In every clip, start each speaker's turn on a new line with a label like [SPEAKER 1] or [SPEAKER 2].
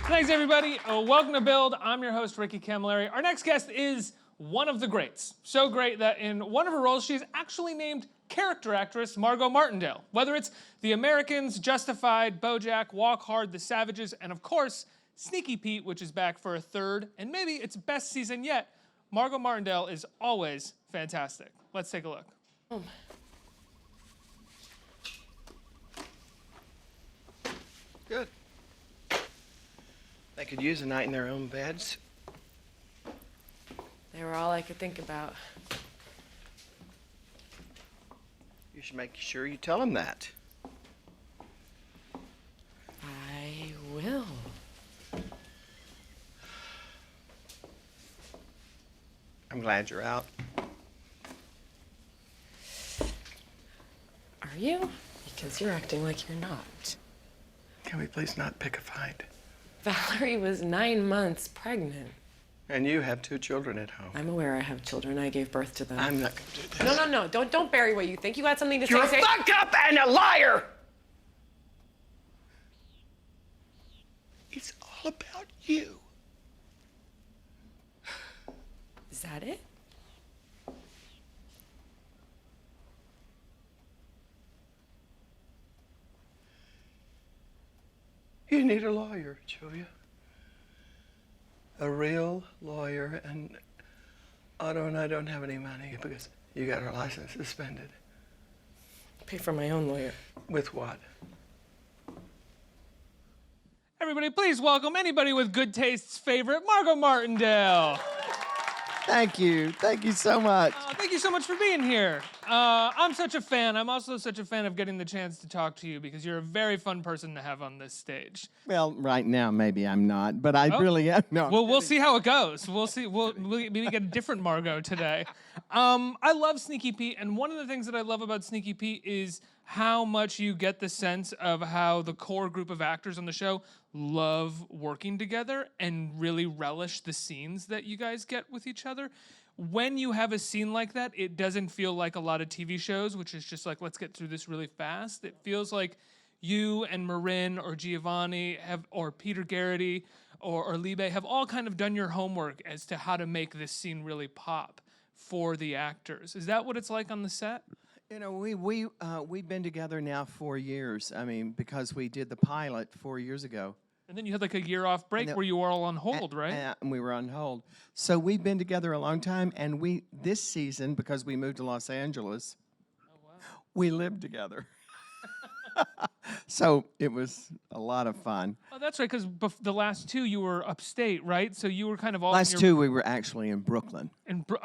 [SPEAKER 1] Thanks, everybody. Welcome to Build. I'm your host, Ricky Camilleri. Our next guest is one of the greats. So great that in one of her roles, she's actually named character actress Margo Martindale. Whether it's The Americans, Justified, BoJack, Walk Hard, The Savages, and of course, Sneaky Pete, which is back for a third and maybe its best season yet, Margo Martindale is always fantastic. Let's take a look.
[SPEAKER 2] Good. They could use a night in their own beds.
[SPEAKER 3] They were all I could think about.
[SPEAKER 2] You should make sure you tell them that.
[SPEAKER 3] I will.
[SPEAKER 2] I'm glad you're out.
[SPEAKER 3] Are you? Because you're acting like you're not.
[SPEAKER 2] Can we please not pick a fight?
[SPEAKER 3] Valerie was 9 months pregnant.
[SPEAKER 2] And you have 2 children at home.
[SPEAKER 3] I'm aware I have children. I gave birth to them.
[SPEAKER 2] I'm not going to do this.
[SPEAKER 3] No. Don't bury what you think. You got something to
[SPEAKER 2] You're
[SPEAKER 3] say.
[SPEAKER 2] a fuck up and a liar! It's all about you.
[SPEAKER 3] Is that it?
[SPEAKER 2] You need a lawyer, Julia. A real lawyer, and Otto and I don't have any money because you got our license suspended.
[SPEAKER 3] Pay for my own lawyer.
[SPEAKER 2] With what?
[SPEAKER 1] Everybody, please welcome anybody with good taste's favorite, Margo Martindale.
[SPEAKER 4] Thank you. Thank you so much.
[SPEAKER 1] Thank you so much for being here. I'm such a fan. I'm also such a fan of getting the chance to talk to you because you're a very fun person to have on this stage.
[SPEAKER 4] Well, right now, maybe I'm not, but I really am. No.
[SPEAKER 1] Well, we'll see how it goes. We'll see. We'll maybe get a different Margo today. I love Sneaky Pete, and one of the things that I love about Sneaky Pete is how much you get the sense of how the core group of actors on the show love working together and really relish the scenes that you guys get with each other. When you have a scene like that, it doesn't feel like a lot of TV shows, which is just like, let's get through this really fast. It feels like you and Marin or Giovanni or Peter Garrity or Libe have all kind of done your homework as to how to make this scene really pop for the actors. Is that what it's like on the set?
[SPEAKER 4] You know, we've been together now 4 years. I mean, because we did the pilot 4 years ago.
[SPEAKER 1] And then you had like a year off break where you were all on hold, right?
[SPEAKER 4] And we were on hold. So we've been together a long time, and this season, because we moved to Los Angeles, we lived together. So it was a lot of fun.
[SPEAKER 1] Oh, that's right, because the last 2 you were upstate, right? So you were kind of all
[SPEAKER 4] Last 2 we were actually in Brooklyn.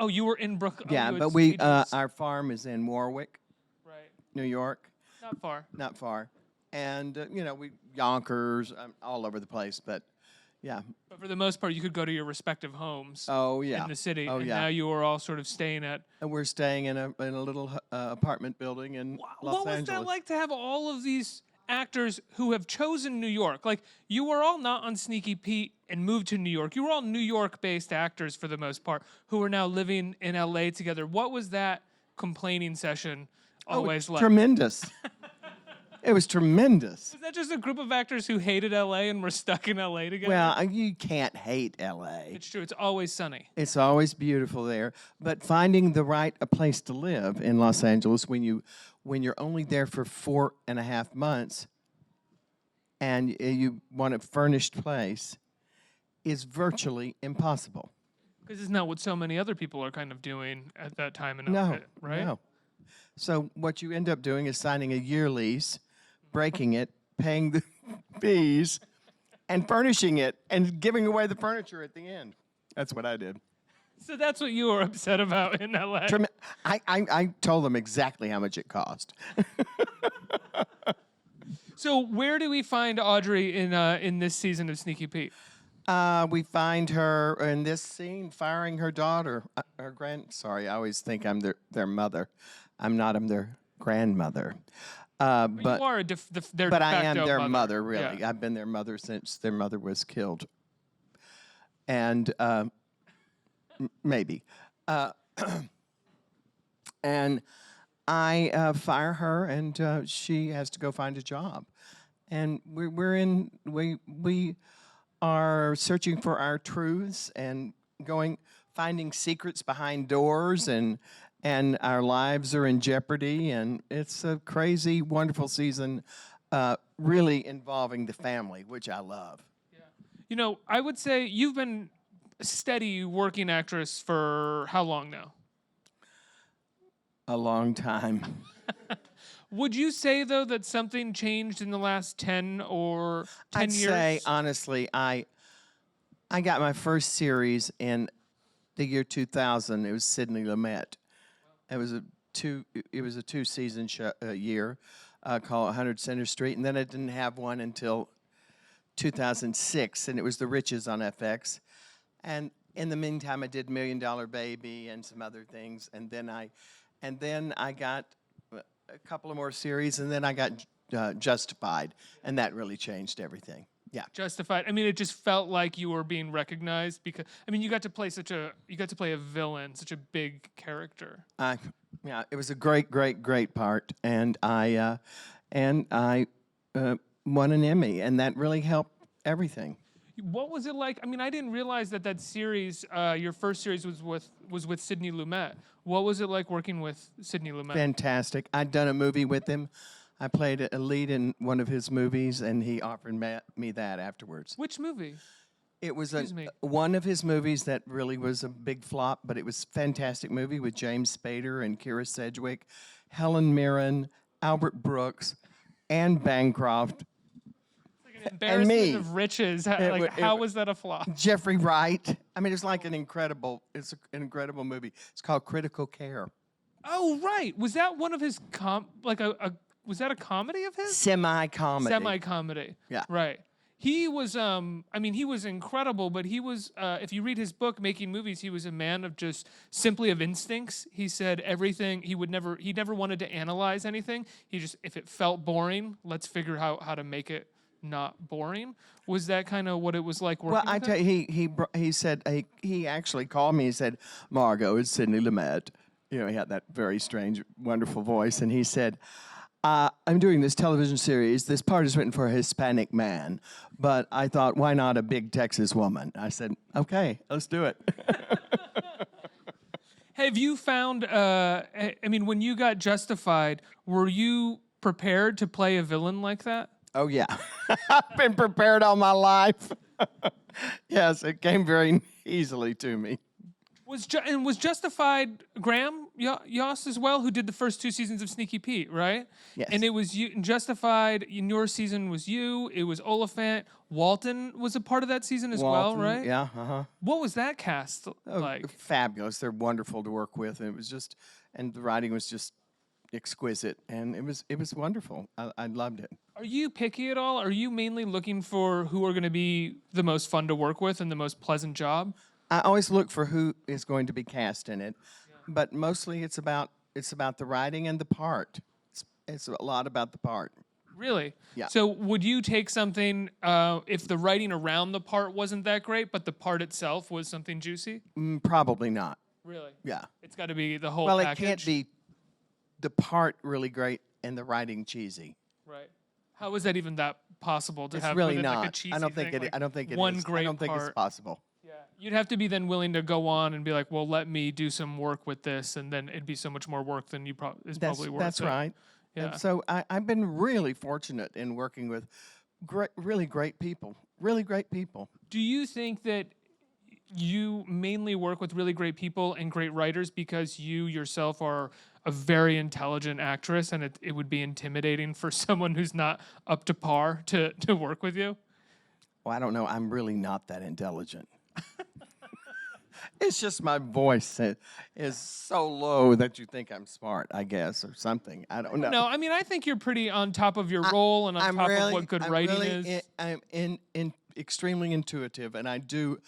[SPEAKER 1] You were in Brooklyn.
[SPEAKER 4] Yeah, but we our farm is in Warwick,
[SPEAKER 1] right,
[SPEAKER 4] New York.
[SPEAKER 1] not far.
[SPEAKER 4] Not far. And, you know, Yonkers, all over the place, but yeah.
[SPEAKER 1] But for the most part, you could go to your respective homes.
[SPEAKER 4] Oh, yeah.
[SPEAKER 1] In the city.
[SPEAKER 4] Oh,
[SPEAKER 1] and
[SPEAKER 4] yeah.
[SPEAKER 1] now you are all sort of staying at.
[SPEAKER 4] And we're staying in a little apartment building in Los
[SPEAKER 1] What was
[SPEAKER 4] Angeles.
[SPEAKER 1] that like to have all of these actors who have chosen New York? Like, you were all not on Sneaky Pete and moved to New York. You were all New York-based actors for the most part who are now living in LA together. What was that complaining session always like?
[SPEAKER 4] Tremendous. It was tremendous.
[SPEAKER 1] Was that just a group of actors who hated LA and were stuck in LA together?
[SPEAKER 4] Well, you can't hate LA.
[SPEAKER 1] It's true. It's always sunny.
[SPEAKER 4] It's always beautiful there. But finding the right place to live in Los Angeles when you're only there for 4.5 months and you want a furnished place is virtually impossible.
[SPEAKER 1] Because isn't that what so many other people are kind of doing at that time in
[SPEAKER 4] No,
[SPEAKER 1] LA, right?
[SPEAKER 4] no. So what you end up doing is signing a year lease, breaking it, paying the fees, and furnishing it, and giving away the furniture at the end. That's what I did.
[SPEAKER 1] So that's what you were upset about in LA.
[SPEAKER 4] I told them exactly how much it cost.
[SPEAKER 1] So where do we find Audrey in this season of Sneaky Pete?
[SPEAKER 4] We find her in this scene firing her daughter, I always think I'm their mother. I'm not. I'm their grandmother. But
[SPEAKER 1] you are their
[SPEAKER 4] but
[SPEAKER 1] de
[SPEAKER 4] I am
[SPEAKER 1] facto
[SPEAKER 4] their mother, really.
[SPEAKER 1] Yeah.
[SPEAKER 4] I've been their mother since their mother was killed. And maybe. And I fire her, and she has to go find a job. And we are searching for our truths and finding secrets behind doors, and our lives are in jeopardy. And it's a crazy, wonderful season, really involving the family, which I love.
[SPEAKER 1] You know, I would say you've been a steady working actress for how long now?
[SPEAKER 4] A long time.
[SPEAKER 1] Would you say though that something changed in the last 10 or 10
[SPEAKER 4] I'd
[SPEAKER 1] years?
[SPEAKER 4] say honestly, I got my first series in the year 2000. It was Sidney Lumet. It was a two-season year called 100 Center Street, and then I didn't have one until 2006, and it was The Riches on FX. And in the meantime, I did $1 Million Baby and some other things, and then I got a couple of more series, and then I got Justified, and that really changed everything. Yeah.
[SPEAKER 1] Justified. I mean, it just felt like you were being recognized because I mean, you got to play a villain, such a big character.
[SPEAKER 4] Yeah, it was a great part, and I won an Emmy, and that really helped everything.
[SPEAKER 1] What was it like? I mean, I didn't realize that series, your first series, was with Sidney Lumet. What was it like working with Sidney Lumet?
[SPEAKER 4] Fantastic. I'd done a movie with him. I played a lead in one of his movies, and he offered me that afterwards.
[SPEAKER 1] Which movie?
[SPEAKER 4] It was
[SPEAKER 1] me.
[SPEAKER 4] one of his movies that really was a big flop, but it was a fantastic movie with James Spader and Kira Sedgwick, Helen Mirren, Albert Brooks, Anne Bancroft,
[SPEAKER 1] Embarrassment
[SPEAKER 4] me.
[SPEAKER 1] of riches. How was that a flop?
[SPEAKER 4] Jeffrey Wright. I mean, it's an incredible movie. It's called Critical Care.
[SPEAKER 1] Oh, right. Was that one of his was that a comedy of his?
[SPEAKER 4] Semi-comedy.
[SPEAKER 1] Semi-comedy.
[SPEAKER 4] Yeah.
[SPEAKER 1] Right. He was he was incredible, but he was if you read his book Making Movies, he was a man of just simply of instincts. He said everything, he never wanted to analyze anything. He just, if it felt boring, let's figure out how to make it not boring. Was that kind of what it was like working
[SPEAKER 4] Well,
[SPEAKER 1] with him?
[SPEAKER 4] he said he actually called me. He said, "Margo, it's Sidney Lumet." You know, he had that very strange, wonderful voice, and he said, "I'm doing this television series. This part is written for a Hispanic man, but I thought, why not a big Texas woman?" I said, "Okay, let's do it."
[SPEAKER 1] Have you found? I mean, when you got Justified, were you prepared to play a villain like that?
[SPEAKER 4] Oh yeah, I've been prepared all my life. Yes, it came very easily to me.
[SPEAKER 1] Was Justified Graham Yoss as well, who did the first 2 seasons of Sneaky Pete, right?
[SPEAKER 4] Yes.
[SPEAKER 1] And it was you. Justified in your season was you. It was Oliphant. Walton was a part of that season as well, right?
[SPEAKER 4] Yeah. Uh-huh.
[SPEAKER 1] What was that cast
[SPEAKER 4] Oh,
[SPEAKER 1] like?
[SPEAKER 4] fabulous. They're wonderful to work with, and the writing was just exquisite, and it was wonderful. I loved it.
[SPEAKER 1] Are you picky at all? Are you mainly looking for who are going to be the most fun to work with and the most pleasant job?
[SPEAKER 4] I always look for who is going to be cast in it, but mostly it's about the writing and the part. It's a lot about the part.
[SPEAKER 1] Really?
[SPEAKER 4] Yeah.
[SPEAKER 1] So would you take something if the writing around the part wasn't that great, but the part itself was something juicy?
[SPEAKER 4] Probably not.
[SPEAKER 1] Really?
[SPEAKER 4] Yeah.
[SPEAKER 1] It's got to be the whole
[SPEAKER 4] Well,
[SPEAKER 1] package.
[SPEAKER 4] it can't be the part really great and the writing cheesy.
[SPEAKER 1] Right. How is that even that possible to
[SPEAKER 4] It's
[SPEAKER 1] have
[SPEAKER 4] really
[SPEAKER 1] within,
[SPEAKER 4] not.
[SPEAKER 1] like a cheesy
[SPEAKER 4] I don't think
[SPEAKER 1] thing,
[SPEAKER 4] it. I don't think it
[SPEAKER 1] one
[SPEAKER 4] is.
[SPEAKER 1] great
[SPEAKER 4] I don't think
[SPEAKER 1] part.
[SPEAKER 4] it's possible.
[SPEAKER 1] Yeah. You'd have to be then willing to go on and be like, well, let me do some work with this, and then it'd be so much more work than probably worth
[SPEAKER 4] That's
[SPEAKER 1] it.
[SPEAKER 4] right.
[SPEAKER 1] Yeah.
[SPEAKER 4] And so I've been really fortunate in working with really great people. Really great people.
[SPEAKER 1] Do you think that you mainly work with really great people and great writers because you yourself are a very intelligent actress, and it would be intimidating for someone who's not up to par to work with you?
[SPEAKER 4] Well, I don't know. I'm really not that intelligent. It's just my voice is so low that you think I'm smart, I guess, or something. I don't know.
[SPEAKER 1] No, I mean, I think you're pretty on top of your role and on top of what good writing is.
[SPEAKER 4] I'm extremely intuitive, and I do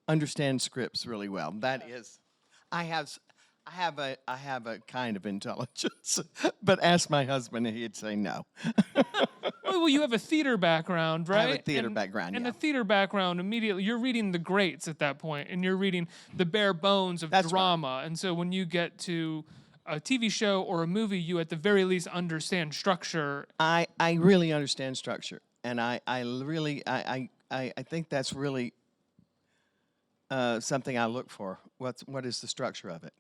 [SPEAKER 4] understand scripts really well. That is, I have a kind of intelligence, but ask my husband and he'd say no.
[SPEAKER 1] Well, you have a theater background, right?
[SPEAKER 4] I have a theater background,
[SPEAKER 1] And
[SPEAKER 4] yeah.
[SPEAKER 1] a theater background, immediately, you're reading the greats at that point, and you're reading the bare bones of
[SPEAKER 4] That's right.
[SPEAKER 1] drama. And so when you get to a TV show or a movie, you at the very least understand structure.
[SPEAKER 4] I really understand structure, and I really I think that's really something I look for. What is the structure of it?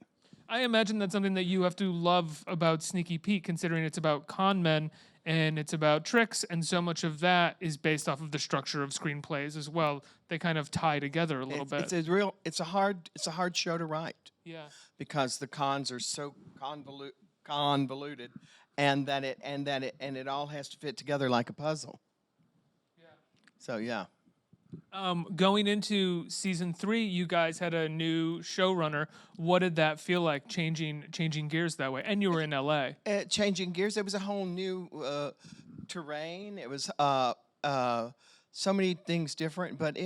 [SPEAKER 1] I imagine that's something that you have to love about Sneaky Pete, considering it's about con men and it's about tricks, and so much of that is based off of the structure of screenplays as well. They kind of tie together a little bit.
[SPEAKER 4] It's a hard show to write.
[SPEAKER 1] Yeah.
[SPEAKER 4] Because the cons are so convoluted, and it all has to fit together like a puzzle.
[SPEAKER 1] Yeah.
[SPEAKER 4] So yeah.
[SPEAKER 1] Going into season 3, you guys had a new showrunner. What did that feel like, changing gears that way? And you were in LA.
[SPEAKER 4] Changing gears, it was a whole new terrain. It was so many things different, but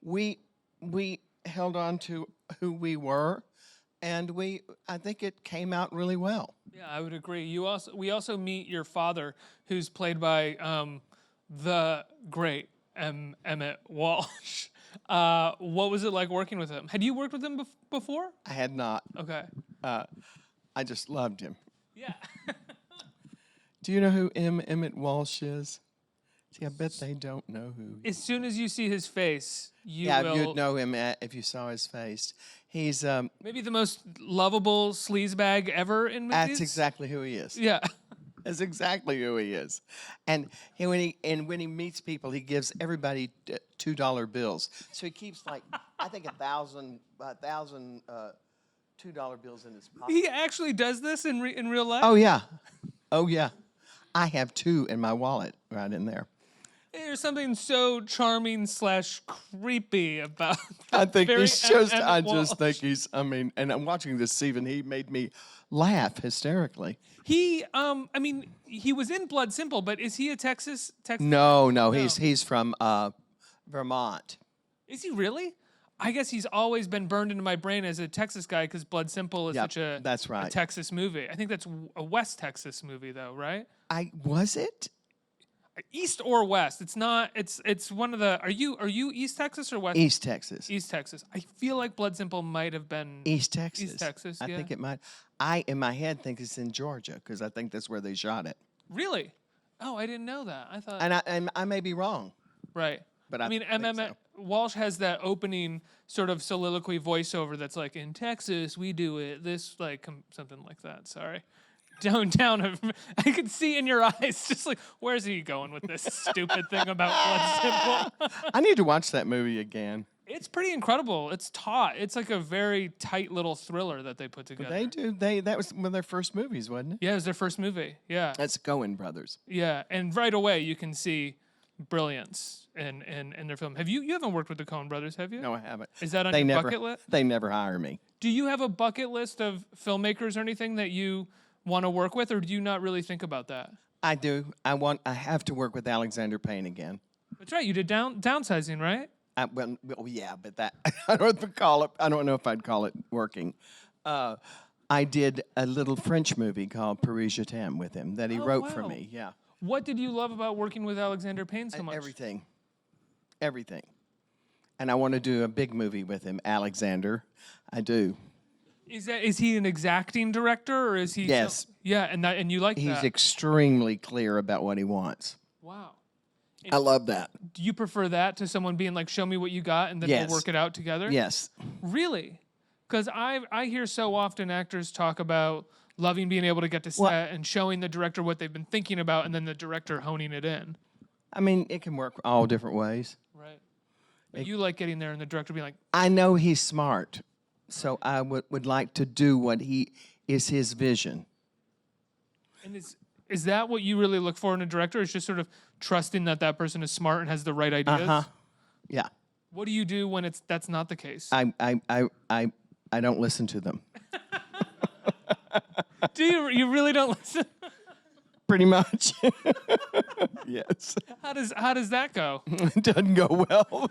[SPEAKER 4] we held on to who we were, and I think it came out really well.
[SPEAKER 1] Yeah, I would agree. We also meet your father, who's played by the great Emmett Walsh. What was it like working with him? Had you worked with him before?
[SPEAKER 4] I had not.
[SPEAKER 1] Okay.
[SPEAKER 4] I just loved him.
[SPEAKER 1] Yeah.
[SPEAKER 4] Do you know who Emmett Walsh is? See, I bet they don't know who.
[SPEAKER 1] As soon as you see his face,
[SPEAKER 4] you'd
[SPEAKER 1] will
[SPEAKER 4] know him if you saw his face. He's
[SPEAKER 1] maybe the most lovable sleazebag ever in movies.
[SPEAKER 4] That's exactly who he is.
[SPEAKER 1] Yeah.
[SPEAKER 4] That's exactly who he is. And when he meets people, he gives everybody $2 bills. So he keeps like I think 1,000 $2 bills in his pocket.
[SPEAKER 1] He actually does this in real life?
[SPEAKER 4] Oh yeah. I have 2 in my wallet right in there.
[SPEAKER 1] There's something so charming / creepy about.
[SPEAKER 4] I think
[SPEAKER 1] very
[SPEAKER 4] he's just.
[SPEAKER 1] Emmett
[SPEAKER 4] I
[SPEAKER 1] Walsh.
[SPEAKER 4] just think he's. I mean, and I'm watching this, Stephen. He made me laugh hysterically.
[SPEAKER 1] He he was in Blood Simple, but is he a Texas?
[SPEAKER 4] No. He's from Vermont.
[SPEAKER 1] Is he really? I guess he's always been burned into my brain as a Texas guy because Blood Simple is such a
[SPEAKER 4] that's right.
[SPEAKER 1] a Texas movie. I think that's a West Texas movie though, right?
[SPEAKER 4] Was it?
[SPEAKER 1] East or West? It's not. It's one of the. Are you East Texas or West?
[SPEAKER 4] East Texas.
[SPEAKER 1] East Texas. I feel like Blood Simple might have been
[SPEAKER 4] East Texas.
[SPEAKER 1] East Texas.
[SPEAKER 4] I
[SPEAKER 1] yeah.
[SPEAKER 4] think it might. I in my head think it's in Georgia because I think that's where they shot it.
[SPEAKER 1] Really? Oh, I didn't know that. I thought.
[SPEAKER 4] And I may be wrong.
[SPEAKER 1] Right.
[SPEAKER 4] But
[SPEAKER 1] I mean,
[SPEAKER 4] think so.
[SPEAKER 1] Walsh has that opening sort of soliloquy voiceover that's like, in Texas, we do it this, like, something like that. Sorry. Down. I could see in your eyes, just like, where's he going with this stupid thing about Blood Simple?
[SPEAKER 4] I need to watch that movie again.
[SPEAKER 1] It's pretty incredible. It's taut. It's like a very tight little thriller that they put together.
[SPEAKER 4] They do. That was one of their first movies, wasn't it?
[SPEAKER 1] Yeah, it was their first movie. Yeah.
[SPEAKER 4] That's Coen Brothers.
[SPEAKER 1] Yeah, and right away you can see brilliance in their film. You haven't worked with the Coen Brothers, have you?
[SPEAKER 4] No, I haven't.
[SPEAKER 1] Is that on your bucket list?
[SPEAKER 4] They never hire me.
[SPEAKER 1] Do you have a bucket list of filmmakers or anything that you want to work with, or do you not really think about that?
[SPEAKER 4] I do. I have to work with Alexander Payne again.
[SPEAKER 1] That's right. You did downsizing, right?
[SPEAKER 4] Well, yeah, but that I don't know if I'd call it working. I did a little French movie called Paris Je t'aime with him that he wrote for
[SPEAKER 1] wow.
[SPEAKER 4] me. Yeah.
[SPEAKER 1] What did you love about working with Alexander Payne so much?
[SPEAKER 4] Everything. And I want to do a big movie with him, Alexander. I do.
[SPEAKER 1] Is he an exacting director, or is he?
[SPEAKER 4] Yes.
[SPEAKER 1] Yeah, and you like that?
[SPEAKER 4] He's extremely clear about what he wants.
[SPEAKER 1] Wow.
[SPEAKER 4] I love that.
[SPEAKER 1] Do you prefer that to someone being like, "Show me what you got," and then
[SPEAKER 4] Yes.
[SPEAKER 1] we'll work it out together?
[SPEAKER 4] Yes.
[SPEAKER 1] Really? Because I hear so often actors talk about loving being able to get to set and showing the director what they've been thinking about, and then the director honing it in.
[SPEAKER 4] I mean, it can work all different ways.
[SPEAKER 1] Right. But you like getting there and the director being like,
[SPEAKER 4] I know he's smart, so I would like to do what is his vision.
[SPEAKER 1] and is that what you really look for in a director? Is just sort of trusting that person is smart and has the right ideas?
[SPEAKER 4] Yeah.
[SPEAKER 1] What do you do when that's not the case?
[SPEAKER 4] I don't listen to them.
[SPEAKER 1] Do you really don't listen?
[SPEAKER 4] Pretty much. Yes.
[SPEAKER 1] How does that go?
[SPEAKER 4] It doesn't go well.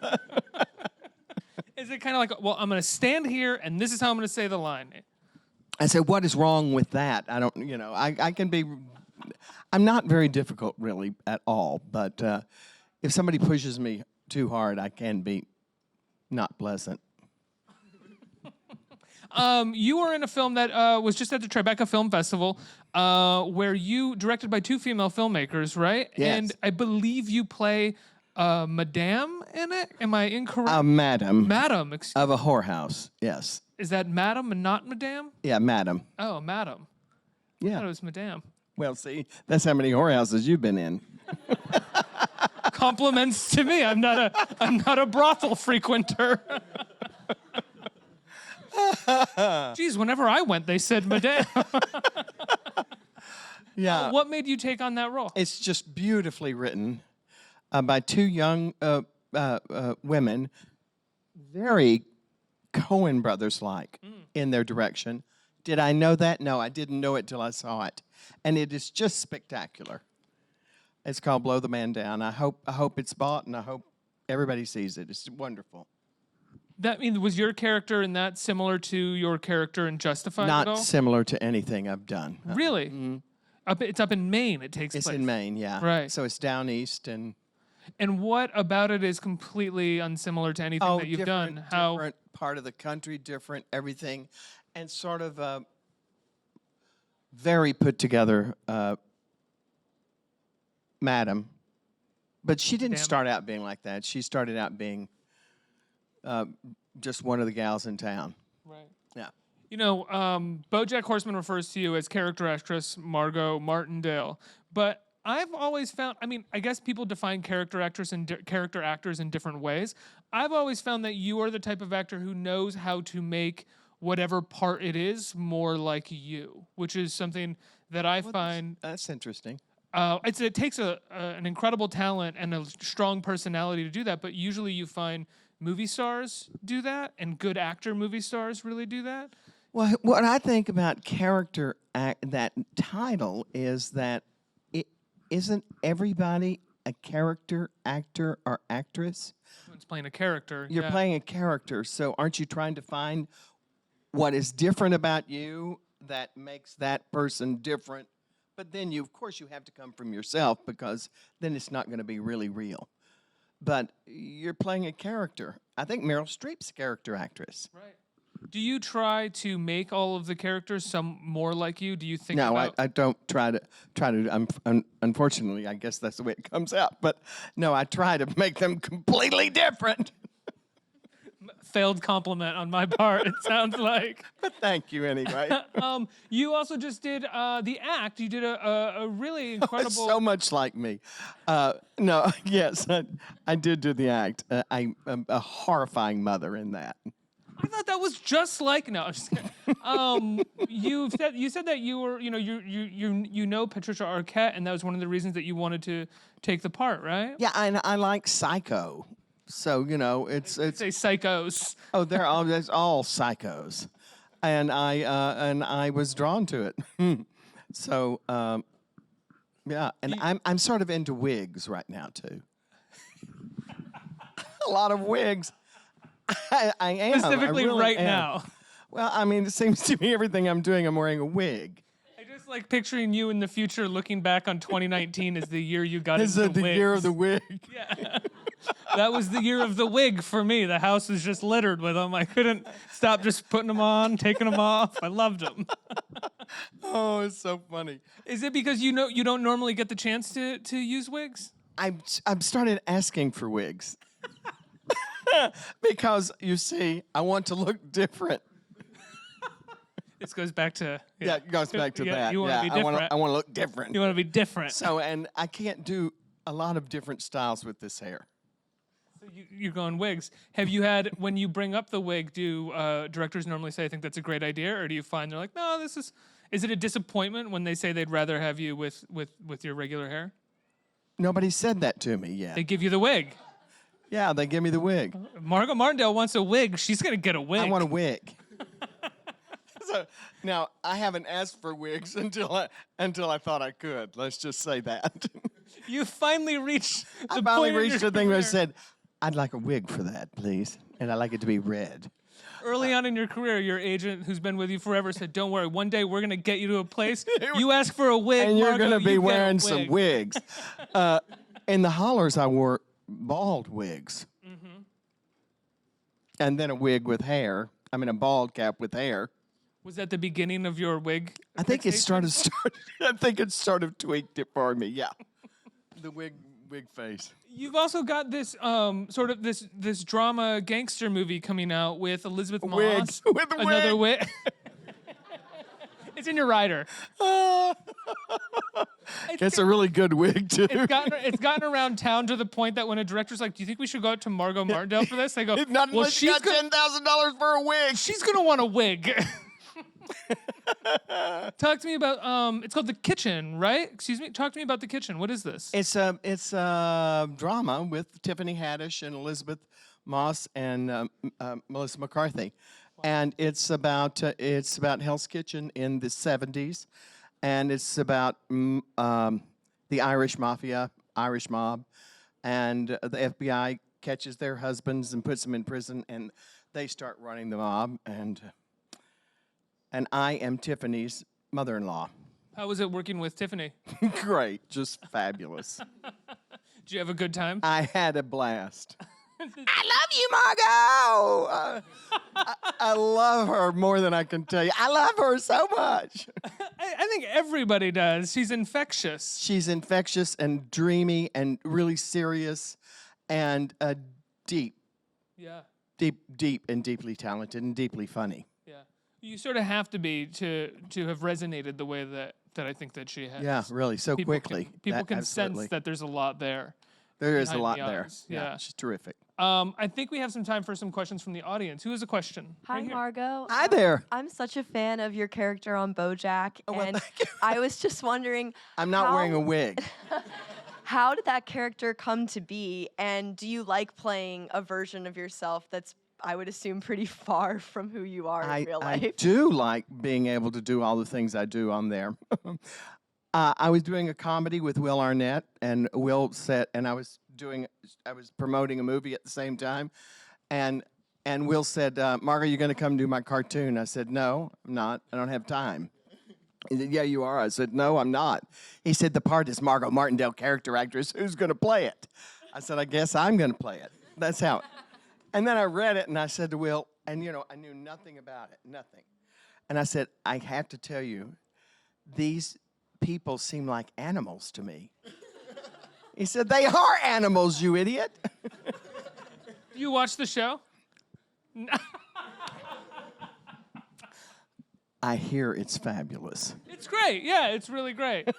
[SPEAKER 1] Is it kind of like, well, I'm going to stand here and this is how I'm going to say the line?
[SPEAKER 4] I said, what is wrong with that? I don't, I can be, I'm not very difficult really at all, but if somebody pushes me too hard, I can be not pleasant.
[SPEAKER 1] You were in a film that was just at the Tribeca Film Festival, where you directed by 2 female filmmakers, right?
[SPEAKER 4] Yes.
[SPEAKER 1] And I believe you play madame in it. Am I incorrect?
[SPEAKER 4] Madam.
[SPEAKER 1] Madam.
[SPEAKER 4] Of a whorehouse, yes.
[SPEAKER 1] Is that madam and not madame?
[SPEAKER 4] Yeah, madam.
[SPEAKER 1] Oh, madam. I
[SPEAKER 4] Yeah.
[SPEAKER 1] thought it was madame.
[SPEAKER 4] Well, see, that's how many whorehouses you've been in.
[SPEAKER 1] Compliments to me. I'm not a brothel frequenter. Geez, whenever I went, they said madame.
[SPEAKER 4] Yeah.
[SPEAKER 1] What made you take on that role?
[SPEAKER 4] It's just beautifully written by two young women, very Coen brothers-like in their direction. Did I know that? No, I didn't know it till I saw it, and it is just spectacular. It's called Blow the Man Down. I hope it's bought, and I hope everybody sees it. It's wonderful.
[SPEAKER 1] Was your character in that similar to your character in Justified at all?
[SPEAKER 4] Not similar to anything I've done.
[SPEAKER 1] Really? It's up in Maine. It takes
[SPEAKER 4] It's
[SPEAKER 1] place.
[SPEAKER 4] in Maine, yeah.
[SPEAKER 1] Right.
[SPEAKER 4] So it's down east and.
[SPEAKER 1] And what about it is completely unsimilar to anything that you've done? How?
[SPEAKER 4] Different part of the country, different everything, and sort of very put together, madam. But she didn't
[SPEAKER 1] Damn.
[SPEAKER 4] start out being like that. She started out being just one of the gals in town.
[SPEAKER 1] Right.
[SPEAKER 4] Yeah.
[SPEAKER 1] You know, BoJack Horseman refers to you as character actress Margo Martindale, but I've always found, I guess people define character actress and character actors in different ways. I've always found that you are the type of actor who knows how to make whatever part it is more like you, which is something that I find.
[SPEAKER 4] That's interesting.
[SPEAKER 1] It takes an incredible talent and a strong personality to do that, but usually you find movie stars do that, and good actor movie stars really do that.
[SPEAKER 4] Well, what I think about character that title is that it isn't everybody a character actor or actress.
[SPEAKER 1] It's playing a character.
[SPEAKER 4] You're
[SPEAKER 1] yeah.
[SPEAKER 4] playing a character, so aren't you trying to find what is different about you that makes that person different? But then of course, you have to come from yourself because then it's not going to be really real. But you're playing a character. I think Meryl Streep's a character actress.
[SPEAKER 1] Right. Do you try to make all of the characters some more like you? Do you think
[SPEAKER 4] No,
[SPEAKER 1] about...
[SPEAKER 4] I don't try to. Unfortunately, I guess that's the way it comes out. But no, I try to make them completely different.
[SPEAKER 1] Failed compliment on my part, it sounds like.
[SPEAKER 4] But thank you anyway.
[SPEAKER 1] You also just did The Act. You did a really incredible...
[SPEAKER 4] It's so much like me. No, yes, I did do The Act. I'm a horrifying mother in that.
[SPEAKER 1] I thought that was just like... No, I'm just kidding. You said that you were, you know Patricia Arquette, and that was one of the reasons that you wanted to take the part, right?
[SPEAKER 4] Yeah, and I like Psycho. So, it's
[SPEAKER 1] Say psychos.
[SPEAKER 4] oh, there's all psychos. And I was drawn to it. So, yeah, and I'm sort of into wigs right now too. A lot of wigs. I am.
[SPEAKER 1] Specifically
[SPEAKER 4] I really
[SPEAKER 1] right
[SPEAKER 4] am.
[SPEAKER 1] now.
[SPEAKER 4] Well, it seems to me everything I'm doing, I'm wearing a wig.
[SPEAKER 1] I just like picturing you in the future looking back on 2019 as the year you got
[SPEAKER 4] Is
[SPEAKER 1] into
[SPEAKER 4] it the year of the
[SPEAKER 1] wigs.
[SPEAKER 4] wig?
[SPEAKER 1] Yeah. That was the year of the wig for me. The house was just littered with them. I couldn't stop just putting them on, taking them off. I loved them.
[SPEAKER 4] Oh, it's so funny.
[SPEAKER 1] Is it because you don't normally get the chance to use wigs?
[SPEAKER 4] I've started asking for wigs. Because, you see, I want to look different.
[SPEAKER 1] This goes back to...
[SPEAKER 4] Yeah, it goes back to that.
[SPEAKER 1] You want to be different.
[SPEAKER 4] I want to look different.
[SPEAKER 1] You want to be different.
[SPEAKER 4] So, and I can't do a lot of different styles with this hair.
[SPEAKER 1] So you're going wigs. Have you had, when you bring up the wig, do directors normally say, I think that's a great idea? Or do you find they're like, no, is it a disappointment when they say they'd rather have you with your regular hair?
[SPEAKER 4] Nobody said that to me yet.
[SPEAKER 1] They give you the wig.
[SPEAKER 4] Yeah, they give me the wig.
[SPEAKER 1] Margo Martindale wants a wig. She's going to get a wig.
[SPEAKER 4] I want a wig. So now I haven't asked for wigs until I thought I could. Let's just say that.
[SPEAKER 1] You finally reached the
[SPEAKER 4] I finally
[SPEAKER 1] point in
[SPEAKER 4] reached
[SPEAKER 1] your
[SPEAKER 4] the thing where I
[SPEAKER 1] career.
[SPEAKER 4] said, I'd like a wig for that, please. And I'd like it to be red.
[SPEAKER 1] Early on in your career, your agent, who's been with you forever, said, don't worry, one day we're going to get you to a place. You ask for a wig,
[SPEAKER 4] And you're
[SPEAKER 1] Margo,
[SPEAKER 4] going to be
[SPEAKER 1] you get a
[SPEAKER 4] wearing
[SPEAKER 1] wig.
[SPEAKER 4] some wigs. In the hollers, I wore bald wigs.
[SPEAKER 1] Mm-hmm.
[SPEAKER 4] And then a wig with hair. A bald cap with hair.
[SPEAKER 1] Was that the beginning of your wig?
[SPEAKER 4] I think it
[SPEAKER 1] fixation?
[SPEAKER 4] I think it sort of tweaked it for me, yeah. The wig wig face.
[SPEAKER 1] You've also got this sort of this drama gangster movie coming out with Elizabeth
[SPEAKER 4] wig.
[SPEAKER 1] Moss.
[SPEAKER 4] With a
[SPEAKER 1] Another
[SPEAKER 4] wig.
[SPEAKER 1] wig. It's in your rider.
[SPEAKER 4] It's a really good wig too.
[SPEAKER 1] It's gotten around town to the point that when a director's like, "Do you think we should go out to Margo Martindale for this?" They go,
[SPEAKER 4] Not
[SPEAKER 1] "Well,
[SPEAKER 4] unless you got $10,000 for a wig.
[SPEAKER 1] she's gonna want a wig." Talk to me about it's called The Kitchen, right? Excuse me. Talk to me about The Kitchen. What is this?
[SPEAKER 4] It's a drama with Tiffany Haddish and Elizabeth Moss and Melissa McCarthy, and it's about Hell's Kitchen in the '70s, and it's about the Irish mafia, Irish mob, and the FBI catches their husbands and puts them in prison, and they start running the mob, and I am Tiffany's mother-in-law.
[SPEAKER 1] How was it working with Tiffany?
[SPEAKER 4] Great, just fabulous.
[SPEAKER 1] Did you have a good time?
[SPEAKER 4] I had a blast. I love you, Margo. I love her more than I can tell you. I love her so much.
[SPEAKER 1] I think everybody does. She's infectious.
[SPEAKER 4] She's infectious and dreamy and really serious and deep and deeply talented and deeply funny.
[SPEAKER 1] Yeah. You sort of have to be to have resonated the way that I think that she has.
[SPEAKER 4] Yeah, really, so quickly.
[SPEAKER 1] People can
[SPEAKER 4] Absolutely.
[SPEAKER 1] sense that there's a lot there.
[SPEAKER 4] There is a
[SPEAKER 1] behind
[SPEAKER 4] lot
[SPEAKER 1] the
[SPEAKER 4] there.
[SPEAKER 1] eyes. Yeah.
[SPEAKER 4] She's terrific.
[SPEAKER 1] I think we have some time for some questions from the audience. Who has a question?
[SPEAKER 5] Hi,
[SPEAKER 1] Right here.
[SPEAKER 5] Margo.
[SPEAKER 4] Hi there.
[SPEAKER 5] I'm such a fan of your character on BoJack,
[SPEAKER 4] well,
[SPEAKER 5] and
[SPEAKER 4] thank you.
[SPEAKER 5] I was just wondering,
[SPEAKER 4] I'm not wearing a wig.
[SPEAKER 5] how did that character come to be? And do you like playing a version of yourself that's, I would assume, pretty far from who you are in real life?
[SPEAKER 4] I do like being able to do all the things I do on there. I was doing a comedy with Will Arnett, and Will said, and I was promoting a movie at the same time, and Will said, "Margo, you're going to come do my cartoon?" I said, "No, I'm not. I don't have time." He said, "Yeah, you are." I said, "No, I'm not." He said, "The part is Margo Martindale, character actress. Who's going to play it?" I said, "I guess I'm going to play it." That's how. And then I read it, and I said to Will, and I knew nothing about it, nothing. And I said, "I have to tell you, these people seem like animals to me." He said, "They are animals, you idiot."
[SPEAKER 1] Do you watch the show?
[SPEAKER 4] I hear it's fabulous.
[SPEAKER 1] It's great. Yeah, it's really great. But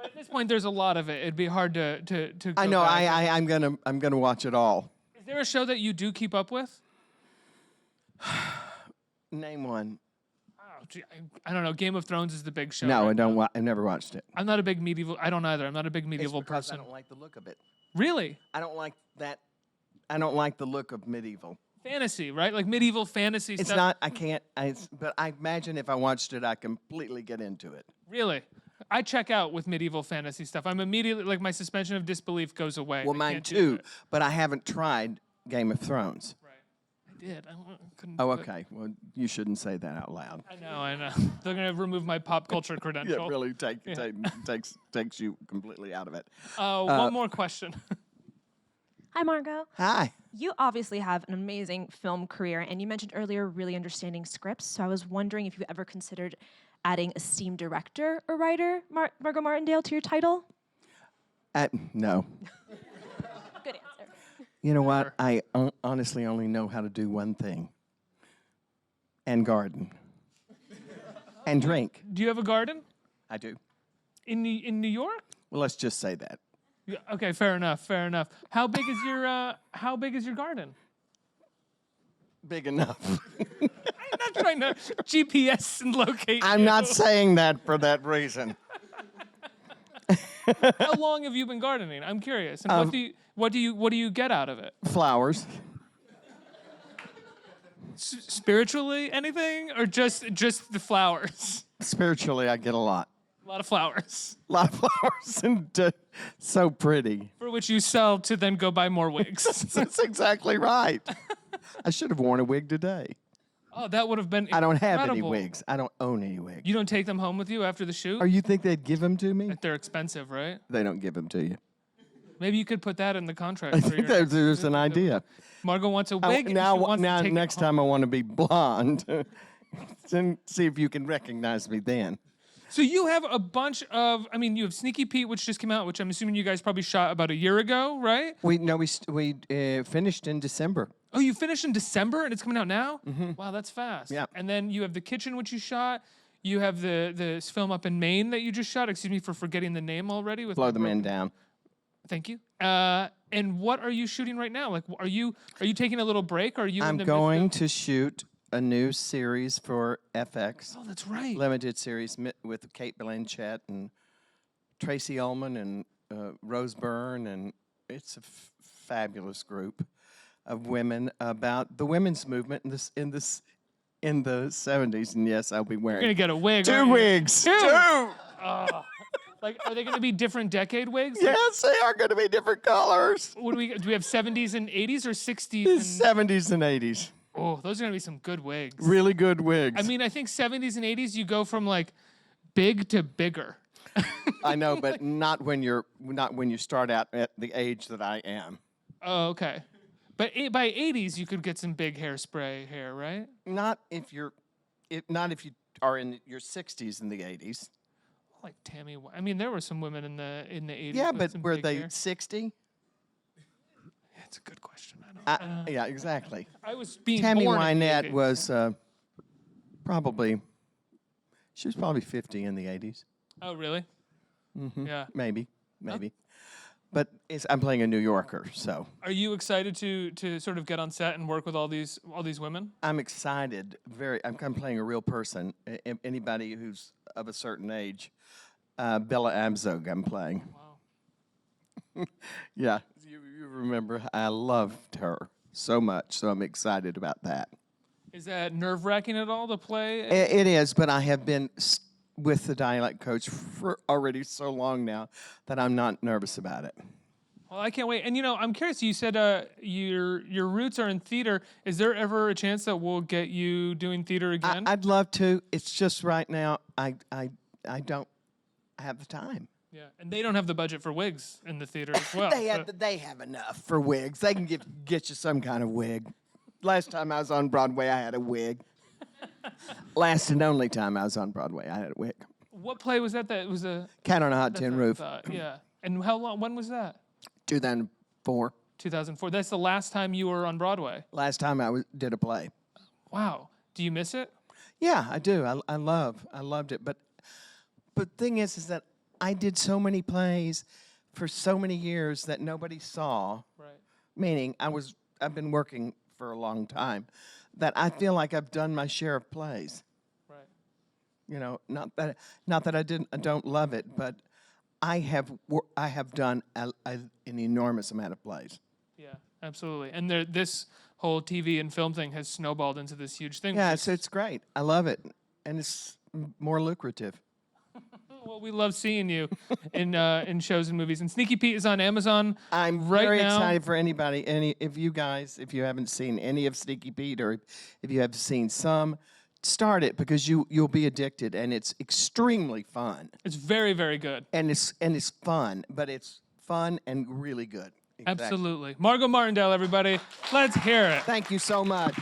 [SPEAKER 1] at this point, there's a lot of it. It'd be hard to go
[SPEAKER 4] I know.
[SPEAKER 1] back.
[SPEAKER 4] I'm gonna watch it all.
[SPEAKER 1] Is there a show that you do keep up with?
[SPEAKER 4] Name one.
[SPEAKER 1] Oh, gee, I don't know. Game of Thrones is the big show.
[SPEAKER 4] No,
[SPEAKER 1] right
[SPEAKER 4] I don't.
[SPEAKER 1] now.
[SPEAKER 4] I've never watched it.
[SPEAKER 1] I'm not a big medieval. I don't either. I'm not a big
[SPEAKER 4] It's
[SPEAKER 1] medieval
[SPEAKER 4] because
[SPEAKER 1] person.
[SPEAKER 4] I don't like the look of it.
[SPEAKER 1] Really?
[SPEAKER 4] I don't like that. I don't like the look of medieval.
[SPEAKER 1] Fantasy, right? Like medieval fantasy
[SPEAKER 4] It's
[SPEAKER 1] stuff.
[SPEAKER 4] not. I can't. But I imagine if I watched it, I completely get into it.
[SPEAKER 1] Really? I check out with medieval fantasy stuff. I'm immediately like my suspension of disbelief goes away.
[SPEAKER 4] Well,
[SPEAKER 1] I
[SPEAKER 4] mine
[SPEAKER 1] can't do
[SPEAKER 4] too.
[SPEAKER 1] it.
[SPEAKER 4] But I haven't tried Game of Thrones.
[SPEAKER 1] Right. I did. I couldn't.
[SPEAKER 4] Oh,
[SPEAKER 1] do it.
[SPEAKER 4] okay. Well, you shouldn't say that out loud.
[SPEAKER 1] I know. They're gonna remove my pop culture credential.
[SPEAKER 4] Yeah, really takes you completely out of it.
[SPEAKER 1] One more question.
[SPEAKER 6] Hi, Margo.
[SPEAKER 4] Hi.
[SPEAKER 6] You obviously have an amazing film career, and you mentioned earlier really understanding scripts. So I was wondering if you ever considered adding esteemed director or writer, Margo Martindale, to your title?
[SPEAKER 4] No.
[SPEAKER 6] Good answer.
[SPEAKER 4] You know what? I honestly only know how to do one thing. And garden. And drink.
[SPEAKER 1] Do you have a garden
[SPEAKER 4] I do.
[SPEAKER 1] in New York?
[SPEAKER 4] Well, let's just say that.
[SPEAKER 1] Yeah, okay, fair enough. How big is your garden?
[SPEAKER 4] Big enough.
[SPEAKER 1] I'm not trying to GPS and locate.
[SPEAKER 4] I'm
[SPEAKER 1] you.
[SPEAKER 4] not saying that for that reason.
[SPEAKER 1] How long have you been gardening? I'm curious. And what do you get out of it?
[SPEAKER 4] Flowers.
[SPEAKER 1] Spiritually, anything, or just the flowers?
[SPEAKER 4] Spiritually, I get a lot.
[SPEAKER 1] A lot of flowers,
[SPEAKER 4] A lot of flowers and so pretty.
[SPEAKER 1] for which you sell to then go buy more wigs.
[SPEAKER 4] That's exactly right. I should have worn a wig today.
[SPEAKER 1] Oh, that would have been.
[SPEAKER 4] I don't have any
[SPEAKER 1] incredible.
[SPEAKER 4] wigs. I don't own any wigs.
[SPEAKER 1] You don't take them home with you after the shoot?
[SPEAKER 4] Or you think they'd give them to me?
[SPEAKER 1] They're expensive, right?
[SPEAKER 4] They don't give them to you.
[SPEAKER 1] Maybe you could put that in the contract.
[SPEAKER 4] I
[SPEAKER 1] for
[SPEAKER 4] think
[SPEAKER 1] your
[SPEAKER 4] there's an idea.
[SPEAKER 1] Margo wants a wig. and she wants to take it
[SPEAKER 4] Next
[SPEAKER 1] home.
[SPEAKER 4] time I want to be blonde. Then see if you can recognize me then.
[SPEAKER 1] So you have a bunch of, I mean, you have Sneaky Pete, which just came out, which I'm assuming you guys probably shot about a year ago, right?
[SPEAKER 4] We finished in December.
[SPEAKER 1] Oh, you finished in December and it's coming out now? Wow, that's fast.
[SPEAKER 4] Yeah.
[SPEAKER 1] And then you have The Kitchen, which you shot. You have this film up in Maine that you just shot. Excuse me for forgetting the name already. With
[SPEAKER 4] Blow the Men Down.
[SPEAKER 1] Thank you. And what are you shooting right now? Like, are you taking a little break? Or are you?
[SPEAKER 4] I'm
[SPEAKER 1] in the
[SPEAKER 4] going
[SPEAKER 1] midst
[SPEAKER 4] to shoot a new series for FX.
[SPEAKER 1] Oh, that's right.
[SPEAKER 4] Limited series with Kate Blanchett and Tracy Ullman and Rose Byrne, and it's a fabulous group of women about the women's movement in the 70s. And yes, I'll be wearing
[SPEAKER 1] You're gonna get a wig.
[SPEAKER 4] two
[SPEAKER 1] aren't you?
[SPEAKER 4] wigs.
[SPEAKER 1] Two.
[SPEAKER 4] Two.
[SPEAKER 1] Like, are they gonna be different decade wigs?
[SPEAKER 4] Yes, they are going to be different colors.
[SPEAKER 1] What do we have? 70s and 80s or 60s?
[SPEAKER 4] 70s and 80s.
[SPEAKER 1] Oh, those are gonna be some good wigs.
[SPEAKER 4] Really good wigs.
[SPEAKER 1] I mean, I think 70s and 80s you go from like big to bigger.
[SPEAKER 4] I know, but not when you start out at the age that I am.
[SPEAKER 1] Oh, okay. But by 80s you could get some big hairspray hair, right?
[SPEAKER 4] Not if you are in your 60s and the 80s.
[SPEAKER 1] Like Tammy. I mean, there were some women in the 80s.
[SPEAKER 4] Yeah,
[SPEAKER 1] with
[SPEAKER 4] but
[SPEAKER 1] some
[SPEAKER 4] were
[SPEAKER 1] big
[SPEAKER 4] they
[SPEAKER 1] hair.
[SPEAKER 4] 60?
[SPEAKER 1] That's a good question. I don't.
[SPEAKER 4] Yeah, exactly.
[SPEAKER 1] I was being
[SPEAKER 4] Tammy
[SPEAKER 1] born in the
[SPEAKER 4] Wynette
[SPEAKER 1] 80s.
[SPEAKER 4] was she was probably 50 in the 80s.
[SPEAKER 1] Oh, really? Mm-hmm. Yeah.
[SPEAKER 4] Maybe. But I'm playing a New Yorker, so
[SPEAKER 1] Are you excited to sort of get on set and work with all these women?
[SPEAKER 4] I'm excited. I'm playing a real person. Anybody who's of a certain age. Bella Abzug I'm playing.
[SPEAKER 1] Wow.
[SPEAKER 4] Yeah, you remember. I loved her so much, so I'm excited about that.
[SPEAKER 1] Is that nerve-wracking at all to play?
[SPEAKER 4] It is, but I have been with the dialect coach for already so long now that I'm not nervous about it.
[SPEAKER 1] Well, I can't wait. And I'm curious. You said your roots are in theater. Is there ever a chance that we'll get you doing theater again?
[SPEAKER 4] I'd love to. It's just right now I don't have the time.
[SPEAKER 1] Yeah, and they don't have the budget for wigs in the theater as well.
[SPEAKER 4] They have enough for wigs. They can get you some kind of wig. Last time I was on Broadway, I had a wig. Last and only time I was on Broadway, I had a wig.
[SPEAKER 1] What play was that? That was a
[SPEAKER 4] Cat on a Hot Tin Roof.
[SPEAKER 1] Yeah. And how long? When was that?
[SPEAKER 4] 2004.
[SPEAKER 1] 2004. That's the last time you were on Broadway.
[SPEAKER 4] Last time I did a play.
[SPEAKER 1] Wow. Do you miss it?
[SPEAKER 4] Yeah, I do. I loved it. But the thing is that I did so many plays for so many years that nobody saw.
[SPEAKER 1] Right.
[SPEAKER 4] Meaning I've been working for a long time, that I feel like I've done my share of plays.
[SPEAKER 1] Right.
[SPEAKER 4] Not that I don't love it, but I have done an enormous amount of plays.
[SPEAKER 1] Yeah, absolutely. And this whole TV and film thing has snowballed into this huge thing.
[SPEAKER 4] Yeah, it's great. I love it, and it's more lucrative.
[SPEAKER 1] Well, we love seeing you in shows and movies. And Sneaky Pete is on Amazon.
[SPEAKER 4] I'm
[SPEAKER 1] right
[SPEAKER 4] very
[SPEAKER 1] now.
[SPEAKER 4] excited for anybody. If you haven't seen any of Sneaky Pete, or if you have seen some, start it because you'll be addicted, and it's extremely fun.
[SPEAKER 1] It's very, very good.
[SPEAKER 4] And it's fun, but it's fun and really good. Exactly.
[SPEAKER 1] Absolutely. Margo Martindale, everybody. Let's hear it.
[SPEAKER 4] Thank you so much.